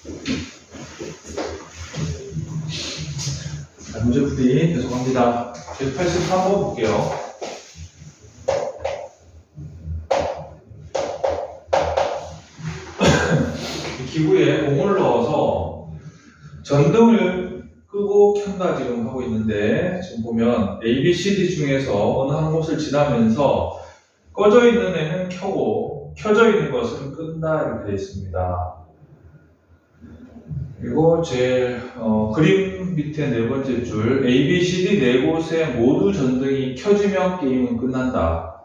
자, 문제 풀이 계속합니다. 183번 볼게요. 기구에 공을 넣어서 전등을 끄고 켠다 지금 하고 있는데, 지금 보면 A, B, C, D 중에서 어느 한 곳을 지나면서 꺼져 있는 애는 켜고 켜져 있는 것은 끈다 이렇게 되어 있습니다. 그리고 그림 밑에 네 번째 줄 A, B, C, D 네 곳에 모두 전등이 켜지면 게임은 끝난다.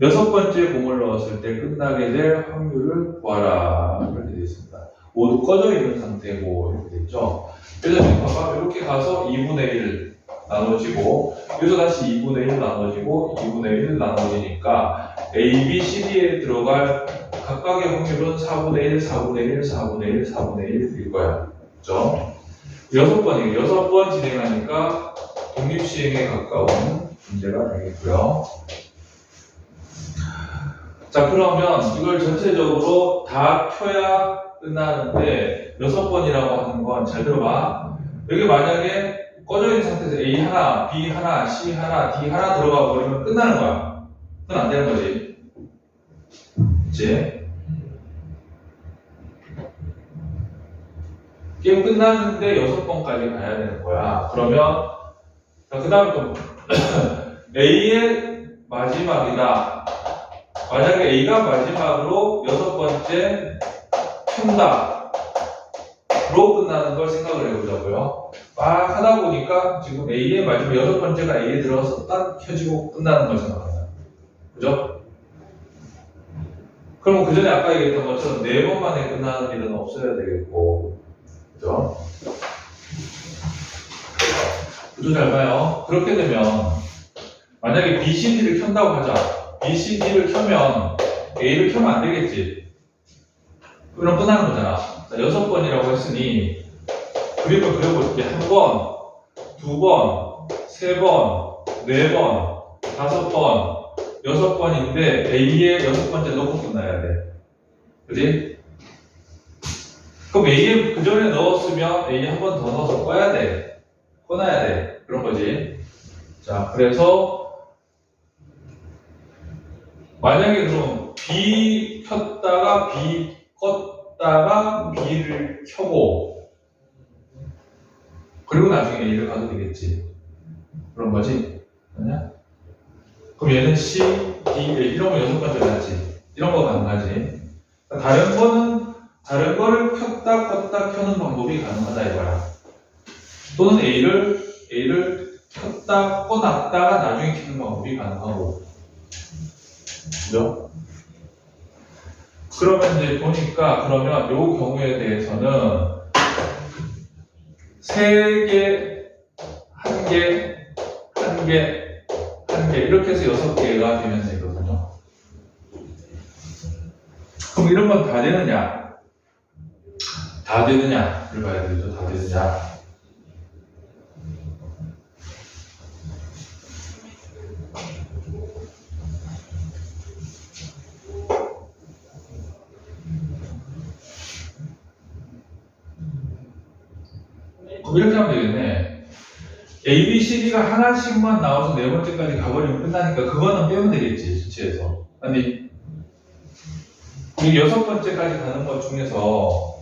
여섯 번째 공을 넣었을 때 끝나게 될 확률을 구하라 이렇게 되어 있습니다. 모두 꺼져 있는 상태고 이렇게 되어 있죠. 그래서 지금 봐봐, 이렇게 가서 2분의 1 나눠지고 여기서 다시 2분의 1 나눠지고 2분의 1 나눠지니까 A, B, C, D에 들어갈 각각의 확률은 4분의 1, 4분의 1, 4분의 1, 4분의 1일 거야. 그죠? 6번이에요. 6번 진행하니까 독립시행에 가까운 문제가 되겠고요. 자, 그러면 이걸 전체적으로 다 켜야 끝나는데 6번이라고 하는 건 잘 들어봐. 여기 만약에 꺼져 있는 상태에서 A 하나, B 하나, C 하나, D 하나 들어가 버리면 끝나는 거야. 그건 안 되는 거지. 그치? 게임 끝났는데 6번까지 가야 되는 거야. 그러면 그 다음에 또 A의 마지막이다. 만약에 A가 마지막으로 6번째 켠다 로 끝나는 걸 생각을 해보자고요. 막 하다 보니까 지금 A의 마지막 6번째가 A에 들어가서 딱 켜지고 끝나는 걸 생각합니다. 그죠? 그러면 그 전에 아까 얘기했던 것처럼 4번 만에 끝나는 일은 없어야 되겠고, 그죠? 그죠? 잘 봐요. 그렇게 되면 만약에 B, C, D를 켠다고 하자. B, C, D를 켜면 A를 켜면 안 되겠지. 그럼 끝나는 거잖아. 자, 6번이라고 했으니 그림을 그려볼게. 1번, 2번, 3번, 4번, 5번, 6번인데 A에 6번째 넣고 끝나야 돼. 그지? 그럼 A에 그 전에 넣었으면 A에 한 번 더 넣어서 꺼야 돼. 꺼놔야 돼. 그런 거지. 자, 그래서 만약에 그럼 B 켰다가 B 껐다가 B를 켜고 그리고 나중에 A를 가도 되겠지. 그런 거지. 아니야? 그럼 얘는 C, D, A 이런 거 6번째 가지. 이런 거 가능하지. 다른 거를 켰다 껐다 켜는 방법이 가능하다 이거야. 또는 A를 켰다 꺼놨다가 나중에 켜는 방법이 가능하고. 그죠? 그러면 이제 보니까 그러면 요 경우에 대해서는 3개, 1개, 1개, 1개 이렇게 해서 6개가 되면 되거든요. 그럼 이런 건 다 되느냐? 다 되느냐를 봐야 되죠. 다 되느냐? 그럼 이렇게 하면 되겠네. A, B, C, D가 하나씩만 나와서 4번째까지 가버리면 끝나니까 그거는 빼면 되겠지, 수치에서. 아니, 이 6번째까지 가는 것 중에서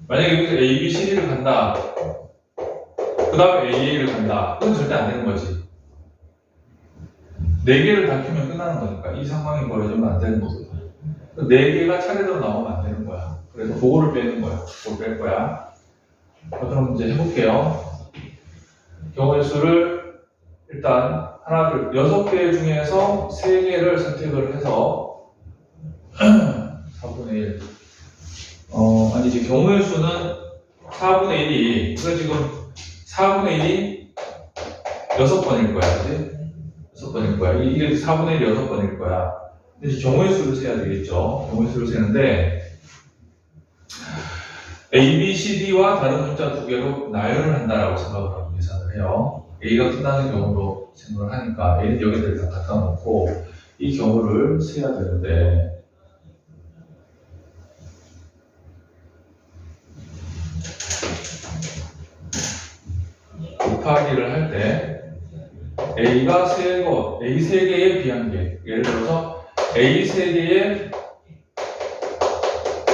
만약에 여기서 A, B, C, D를 간다. 그 다음에 AA를 간다. 그건 절대 안 되는 거지. 4개를 다 켜면 끝나는 거니까 이 상황이 벌어지면 안 되는 거거든. 4개가 차례대로 나오면 안 되는 거야. 그래서 그거를 빼는 거야. 그걸 뺄 거야. 그럼 이제 해볼게요. 경우의 수를 일단 하나, 둘, 6개 중에서 3개를 선택을 해서 4분의 1. 아니지. 경우의 수는 4분의 1이, 그러니까 지금 4분의 1이 6번일 거야. 그지? 6번일 거야. 이게 4분의 1이 6번일 거야. 근데 이제 경우의 수를 세야 되겠죠. 경우의 수를 세는데, A, B, C, D와 다른 숫자 2개로 나열을 한다라고 생각을 하고 계산을 해요. A가 끝나는 경우로 생각을 하니까 A는 여기다 다 갖다 놓고 이 경우를 세야 되는데 곱하기를 할 때 A가 세 개, A 세 개에 B 한 개. 예를 들어서 A 세 개에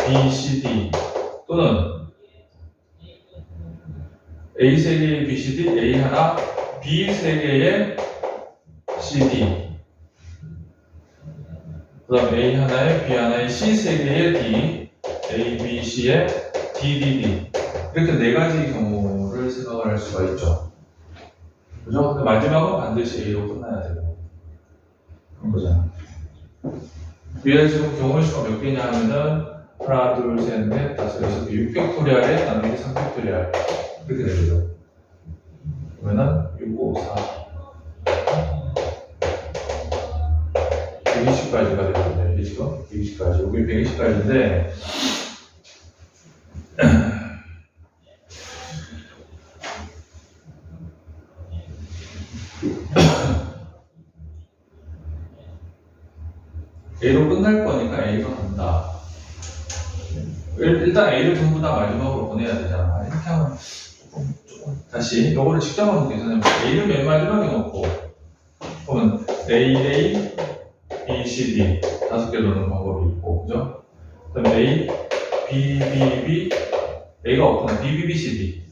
B, C, D 또는 A 세 개의 B, C, D, A 하나, B 세 개의 C, D. 그 다음 A 하나에 B 하나에 C 세 개의 D, A, B, C에 D, D, D. 이렇게 네 가지 경우를 생각을 할 수가 있죠. 그죠? 마지막은 반드시 A로 끝나야 되고. 그런 거잖아. 위에 지금 경우의 수가 몇 개냐 하면은 하나, 둘, 셋, 넷, 다섯, 여섯 개, 6팩토리얼에 나누기 3팩토리얼. 이렇게 되죠. 그러면은 6, 5, 4 120까지가 되거든요. 이게 지금 120까지. 여기 120까지인데 A로 끝날 거니까 A가 간다. 일단 A를 전부 다 마지막으로 보내야 되잖아. 이렇게 하면 조금 다시 이거를 직접 하면 괜찮아요. A를 맨 마지막에 놓고 그러면 A, B, C, D 다섯 개 넣는 방법이 있고, 그죠? 그 다음에 A, B, B, B A가 없구나. B, B, B, C, D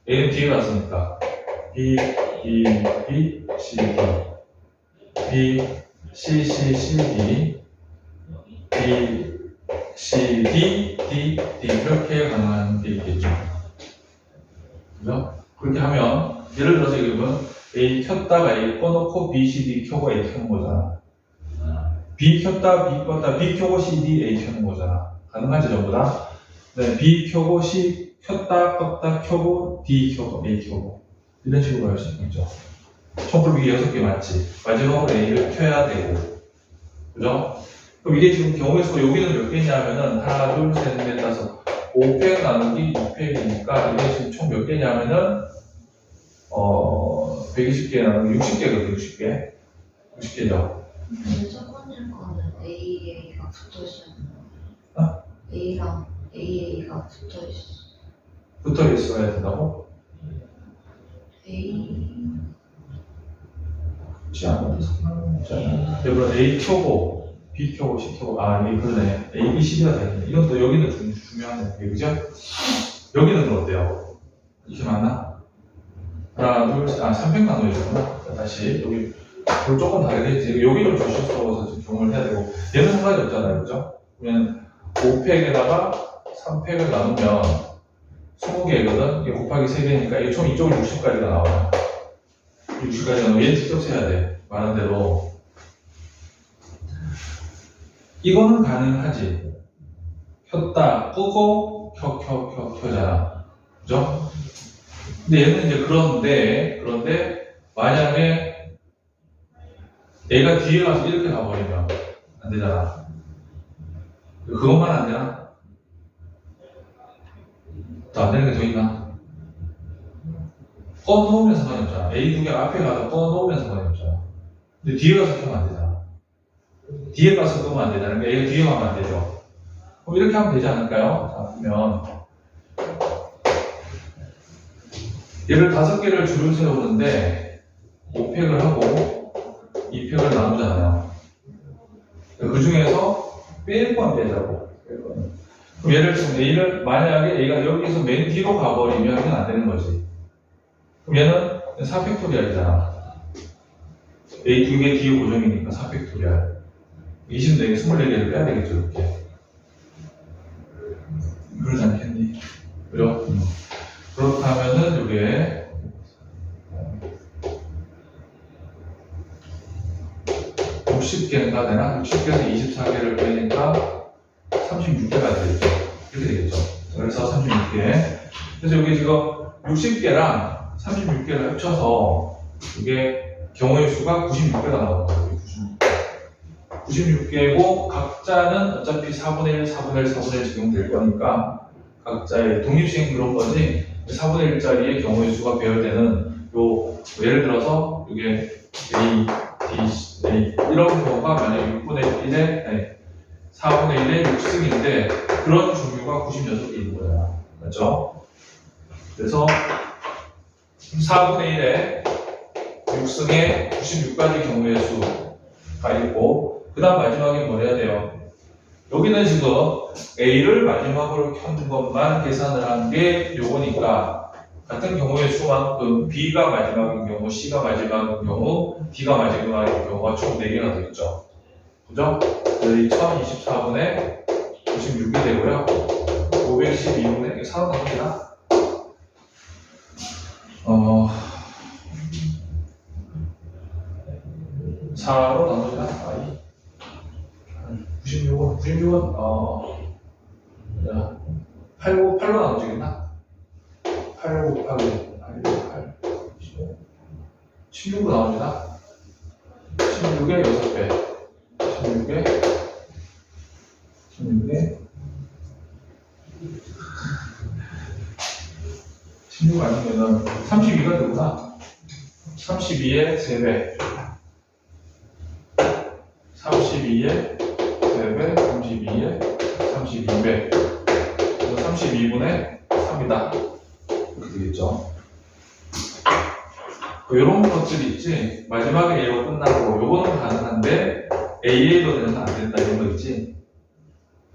A는 뒤에 갔으니까 B, B, B, C, D B, C, C, C, D B, C, D, D, D 이렇게 가능한 게 있겠죠. 그죠? 그렇게 하면 예를 들어서 이건 A 켰다가 A 꺼놓고 B, C, D 켜고 A 켜는 거잖아. B 켰다, B 껐다, B 켜고 C, D, A 켜는 거잖아. 가능하죠, 전부 다? 네, B 켜고 C 켰다, 껐다, 켜고 D 켜고 A 켜고 이런 식으로 할 수 있겠죠. 촛불비기 6개 맞지? 마지막으로 A를 켜야 되고, 그죠? 그럼 이게 지금 경우의 수가 여기는 몇 개냐 하면은 하나, 둘, 셋, 넷, 다섯 5팩 나누기 2팩이니까 이게 지금 총 몇 개냐 하면은 120개 나누기 60개거든. 60개 60개죠. 근데 첫 번째 거는 AA가 붙어 있어요. 어? A랑 AA가 붙어 있어. 붙어 있어야 된다고? A 그렇지 않아. 여러분 A 켜고 B 켜고 C 켜고 이게 그러네. A, B, C가 다 있네. 이것도 여기는 중요하네. 그죠? 여기는 어때요? 이게 맞나? 하나, 둘, 셋, 3팩 나눠야 되구나. 다시 여기 그걸 조금 다르게 여기를 주셔서 지금 경험을 해야 되고 얘는 상관이 없잖아요. 그죠? 그러면 5팩에다가 3팩을 나누면 20개거든? 이게 곱하기 3개니까 이게 총 이쪽으로 60까지가 나와요. 60까지 나오면 얘 직접 세야 돼. 말한 대로. 이거는 가능하지. 켰다, 끄고, 켜잖아. 그죠? 근데 얘는 이제 그런데, 만약에 얘가 뒤에 가서 이렇게 가버리면 안 되잖아. 그것만 안 되나? 더 안 되는 게 더 있나? 꺼놓으면 상관이 없잖아. A 두 개 앞에 가서 꺼놓으면 상관이 없잖아. 근데 뒤에 가서 켜면 안 되잖아. 뒤에 가서 끄면 안 되잖아. 그러니까 A가 뒤에 가면 안 되죠. 그럼 이렇게 하면 되지 않을까요? 자, 그러면 얘를 5개를 줄을 세우는데 5팩을 하고 2팩을 나누잖아요. 그 중에서 뺄 건 빼자고. 그럼 얘를 지금 A를 만약에 A가 여기서 맨 뒤로 가버리면 이건 안 되는 거지. 그럼 얘는 4팩토리얼이잖아. A 2개 뒤에 고정이니까 4팩토리얼. 24개, 24개를 빼야 되겠죠, 이렇게. 그러지 않겠니? 그죠? 그렇다면은, 이게, 60개인가 되나? 60개에서 24개를 빼니까 36개가 되겠죠. 이렇게 되겠죠. 그래서 36개. 그래서 여기 지금 60개랑 36개를 합쳐서 이게 경우의 수가 96개가 나오는 거예요. 96개고 각자는 어차피 4분의 1, 4분의 1, 4분의 1 적용될 거니까 각자의 독립시행 그런 거지 4분의 1짜리의 경우의 수가 배열되는 예를 들어서 이게 A, D, A 이런 경우가 만약에 6분의 1에 4분의 1의 6승인데 그런 종류가 96개 있는 거야. 맞죠? 그래서 4분의 1에 6승에 96가지 경우의 수가 있고, 그 다음 마지막에 뭐 해야 돼요? 여기는 지금 A를 마지막으로 켜는 것만 계산을 한 게 요거니까, 같은 경우의 수만큼 B가 마지막인 경우, C가 마지막인 경우, D가 마지막인 경우가 총 4개가 되겠죠. 그죠? 여기 1024분의 96이 되고요. 512분의 4로 나옵니다. 4로 나눕니다. 96은 8로 나눠지겠나? 8 곱하기 8, 16으로 나옵니다. 16의 6배. 16 아니면은 32가 되구나. 32의 3배. 32의 3배, 32의 32배. 32분의 3이다. 이렇게 되겠죠. 이런 것들이 있지. 마지막에 A로 끝나고, 요거는 가능한데, AA로 되는 건 안 된다. 이런 거 있지.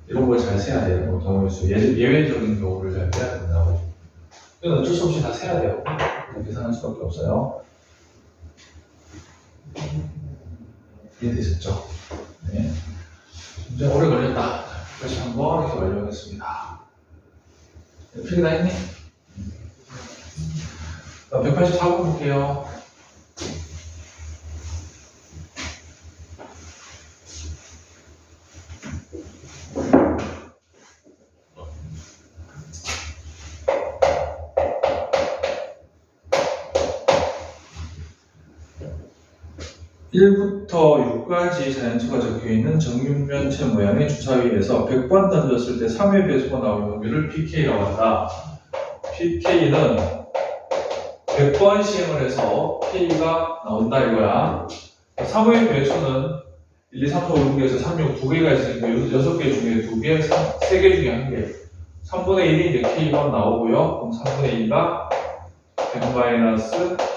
이런 걸 잘 세야 돼요. 경우의 수. 예외적인 경우를 잘 세야 된다고. 이건 어쩔 수 없이 다 세야 돼요. 계산할 수밖에 없어요. 이해되셨죠? 네. 이제 오래 걸렸다. 다시 한번 이렇게 완료하겠습니다. 필기 다 했니? 184번 볼게요. (1부터 6까지) 자연수가 적혀있는 정육면체 모양의 주사위에서 100번 던졌을 때 3회 배수가 나올 확률을 pK라고 한다. pK는 100번 시행을 해서 K가 나온다 이거야. 3회 배수는 1, 2, 3, 4, 5, 6에서 3, 6 2개가 있으니까 6개 중에 2개, 3개 중에 1개. 3분의 1이 이제 K번 나오고요. 그럼 3분의 2가 100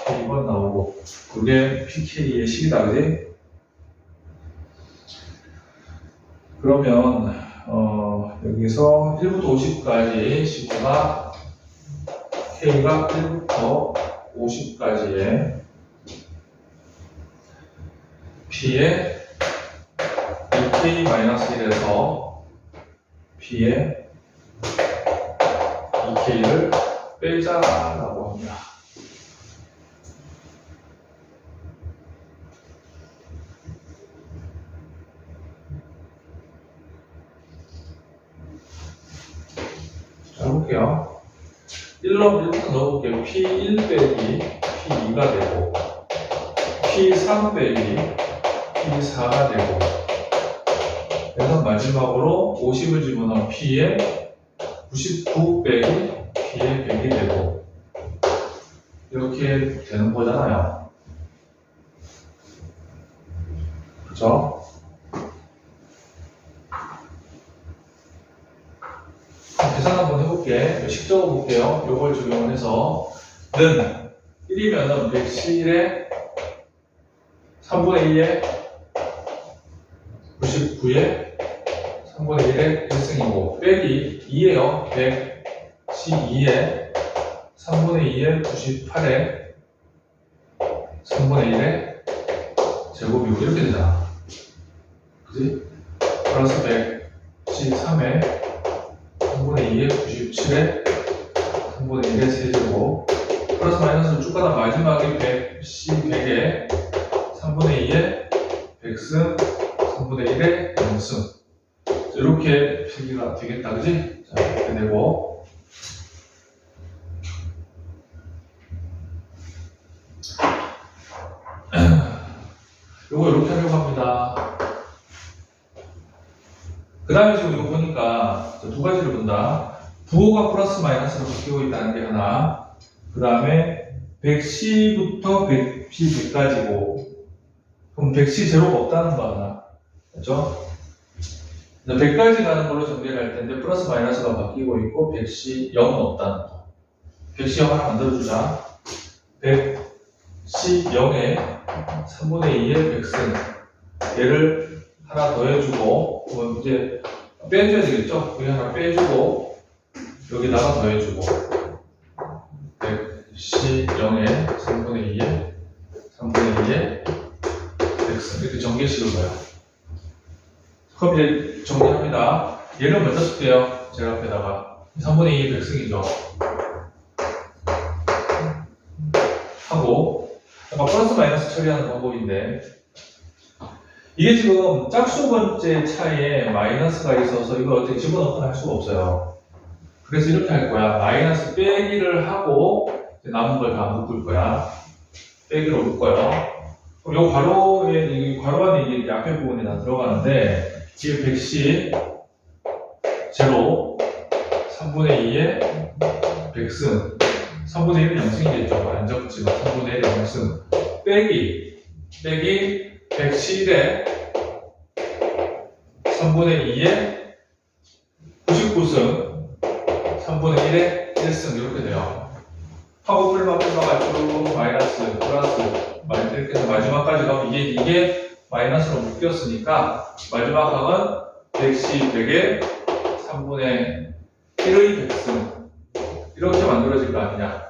K번 나오고, 그게 pK의 식이다, 그지? 그러면 여기서 1부터 50까지 시구가 K가 1부터 50까지의 P의 2K-1에서 P의 2K를 빼자라고 합니다. 자, 해볼게요. 1부터 넣어볼게요. P1 빼기 P2가 되고, P3 빼기 P4가 되고, 그래서 마지막으로 50을 집어넣은 P에 99 빼기 P에 100이 되고, 이렇게 되는 거잖아요. 그죠? 계산 한번 해볼게. 식 적어볼게요. 요걸 적용을 해서 는 1이면은 110에 3분의 2에 99에 3분의 1에 1승이고, 빼기 2에요. 112에 3분의 2에 98에 3분의 1에 제곱이고, 이렇게 되잖아. 그지? 플러스 113에 3분의 2에 97에 3분의 1에 세제곱, 플러스 마이너스를 쭉 가다 마지막에 100에 3분의 2에 100승, 3분의 1에 0승. 이렇게 필기가 되겠다, 그지? 자, 이렇게 되고, 요거 이렇게 하려고 합니다. 그 다음에 지금 이거 보니까 두 가지를 본다. 부호가 플러스 마이너스로 바뀌고 있다는 게 하나, 그 다음에 100C부터 100P100까지고, 그럼 100C 제로가 없다는 거 하나. 그렇죠? 100까지 가는 걸로 정리를 할 텐데 플러스 마이너스가 바뀌고 있고 100C 0은 없다는 거. 100C 0 하나 만들어주자. 100C 0에 3분의 2의 백승 얘를 하나 더 해주고 이제 빼줘야 되겠죠? 여기 하나 빼주고 여기다가 더 해주고 100C 0에 3분의 2의 백승 이렇게 전개식을 봐요. 그럼 이제 정리합니다. 얘를 먼저 쓸게요. 제가 앞에다가 3분의 2 백승이죠. 하고 아까 플러스 마이너스 처리하는 방법인데 이게 지금 짝수 번째 차이에 마이너스가 있어서 이걸 어떻게 집어넣거나 할 수가 없어요. 그래서 이렇게 할 거야. 마이너스 빼기를 하고 남은 걸 다 묶을 거야. 빼기로 묶어요. 그럼 요 괄호에 이 괄호 안에 이게 앞에 부분이 다 들어가는데 이게 100씩 제로 3분의 2의 백승 3분의 1은 0승이겠죠. 안 적지만 3분의 1의 0승 빼기 110에 3분의 2의 99승 3분의 1의 1승 이렇게 돼요. 하고 풀마가 쭉 마이너스 플러스 이렇게 해서 마지막까지 가면 이게 마이너스로 묶였으니까 마지막 항은 110, 100에 3분의 1의 백승 이렇게 만들어질 거 아니냐.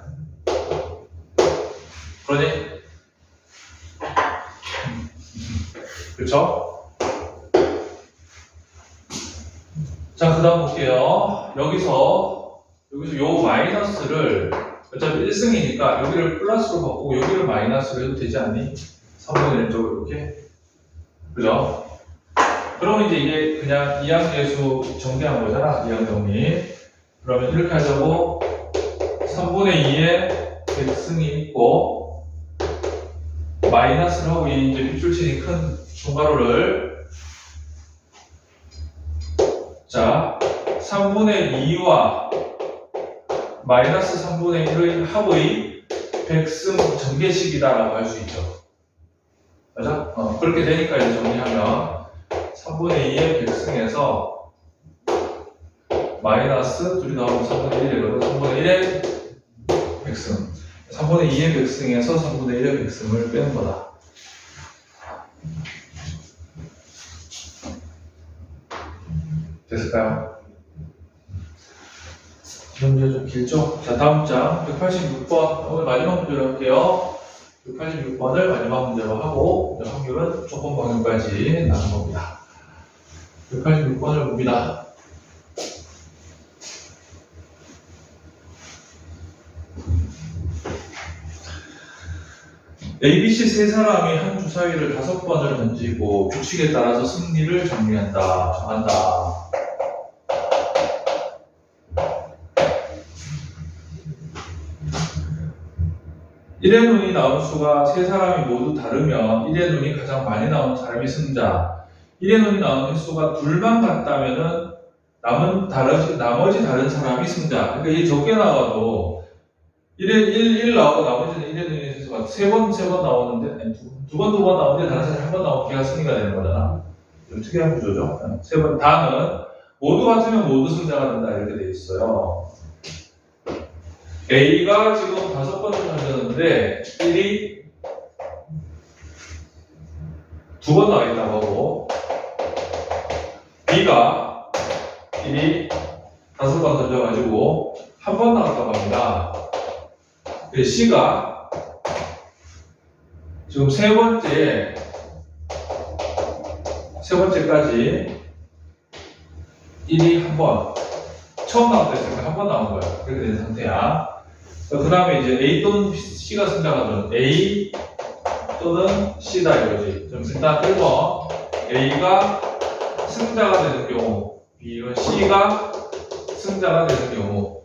그러니? 그쵸? 자, 그 다음 볼게요. 여기서 요 마이너스를 어차피 1승이니까 여기를 플러스로 바꾸고 여기를 마이너스로 해도 되지 않니? 3분의 1쪽으로 이렇게. 그죠? 그러면 이제 이게 그냥 이항계수 정리한 거잖아. 이항 정리. 그러면 이렇게 하자고 3분의 2의 백승이 있고 마이너스를 하고 이 이제 밑줄치니 큰 중괄호를 자 3분의 2와 마이너스 3분의 1의 합의 백승 전개식이다라고 할 수 있죠. 맞아? 그렇게 되니까 이제 정리하면 3분의 2의 백승에서 마이너스 둘이 나오면 3분의 1이거든. 3분의 1의 백승 3분의 2의 백승에서 3분의 1의 백승을 빼는 거다. 됐을까요? 문제 좀 길죠? 자, 다음 장 186번 오늘 마지막 문제로 할게요. 186번을 마지막 문제로 하고 확률은 조건 방향까지 나눈 겁니다. 186번을 봅니다. ABC 세 사람이 한 주사위를 5번을 던지고 규칙에 따라서 승리를 정한다. 일의 눈이 나온 수가 세 사람이 모두 다르면 일의 눈이 가장 많이 나온 사람이 승자. 일의 눈이 나온 횟수가 둘만 같다면은 나머지 다른 사람이 승자. 그러니까 이게 적게 나와도 1 나오고 나머지는 1의 눈이 횟수가 세 번 나오는데 아니, 두 번 나오는데 다른 사람이 한 번 나오면 걔가 승리가 되는 거잖아. 좀 특이한 구조죠. 세 번 다는 모두 같으면 모두 승자가 된다 이렇게 돼 있어요. A가 지금 5번을 던졌는데 1이 2번 나와 있다고 하고 B가 1이 5번 던져가지고 1번 나왔다고 합니다. C가 지금 세 번째까지 1이 1번 처음 나왔다 했으니까 1번 나온 거야. 그렇게 된 상태야. 그 다음에 이제 A 또는 C가 승자가 되면 A 또는 C다 이거지. 좀 일단 1번 A가 승자가 되는 경우 B는 C가 승자가 되는 경우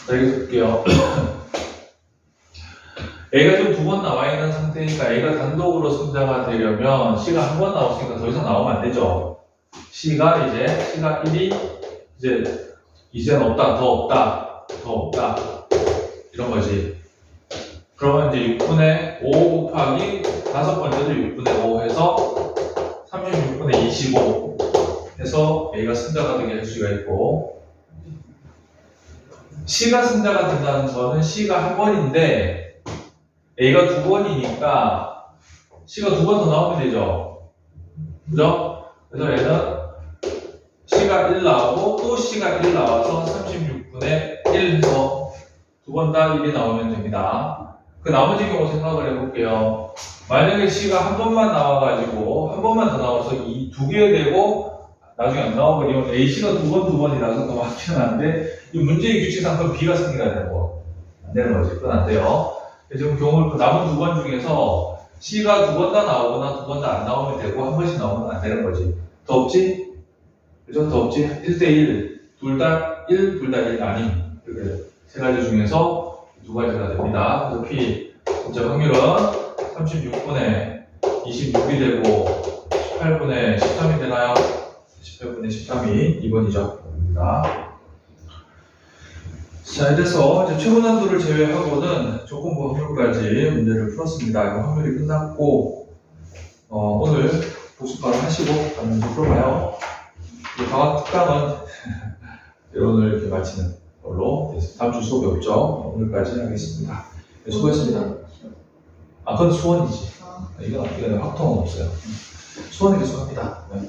자, 여기서 볼게요. A가 지금 2번 나와 있는 상태니까 A가 단독으로 승자가 되려면 C가 1번 나왔으니까 더 이상 나오면 안 되죠. C가 1이 이제는 없다, 더 없다 이런 거지. 그러면 이제 6분의 5 곱하기 다섯 번째도 6분의 5 해서 36분의 25 해서 A가 승자가 되게 할 수가 있고, C가 승자가 된다는 거는 C가 한 번인데 A가 두 번이니까 C가 두 번 더 나오면 되죠. 그죠? 그래서 얘는 C가 1 나오고 또 C가 1 나와서 36분의 1 해서 두 번 다 1이 나오면 됩니다. 그 나머지 경우 생각을 해볼게요. 만약에 C가 한 번만 나와가지고 한 번만 더 나와서 이 두 개 되고 나중에 안 나와버리면 A씨가 두 번이라서 더 많기는 한데 이 문제의 규칙상 그럼 B가 승리가 되는 거. 안 되는 거지. 그건 안 돼요. 지금 경우 그 남은 두 번 중에서 C가 두 번 다 나오거나 두 번 다 안 나오면 되고 한 번씩 나오면 안 되는 거지. 더 없지? 그죠? 더 없지? 1대1. 둘 다 1, 둘 다 1 아닌. 이렇게 세 가지 중에서 두 가지가 됩니다. 그래서 P 전체 확률은 36분의 26이 되고 18분의 13이 되나요? 18분의 13이 2번이죠. 자, 이래서 이제 최고 난도를 제외하고는 조건부 확률까지 문제를 풀었습니다. 이거 확률이 끝났고, 오늘 복습바로 하시고 다른 문제 풀어봐요. 이 과학 특강은 오늘 이렇게 마치는 걸로 다음 주 수업이 없죠. 오늘까지 하겠습니다. 네, 수고했습니다. 아, 그건 수원이지. 이건 확통은 없어요. 수원이 계속 합니다. 네.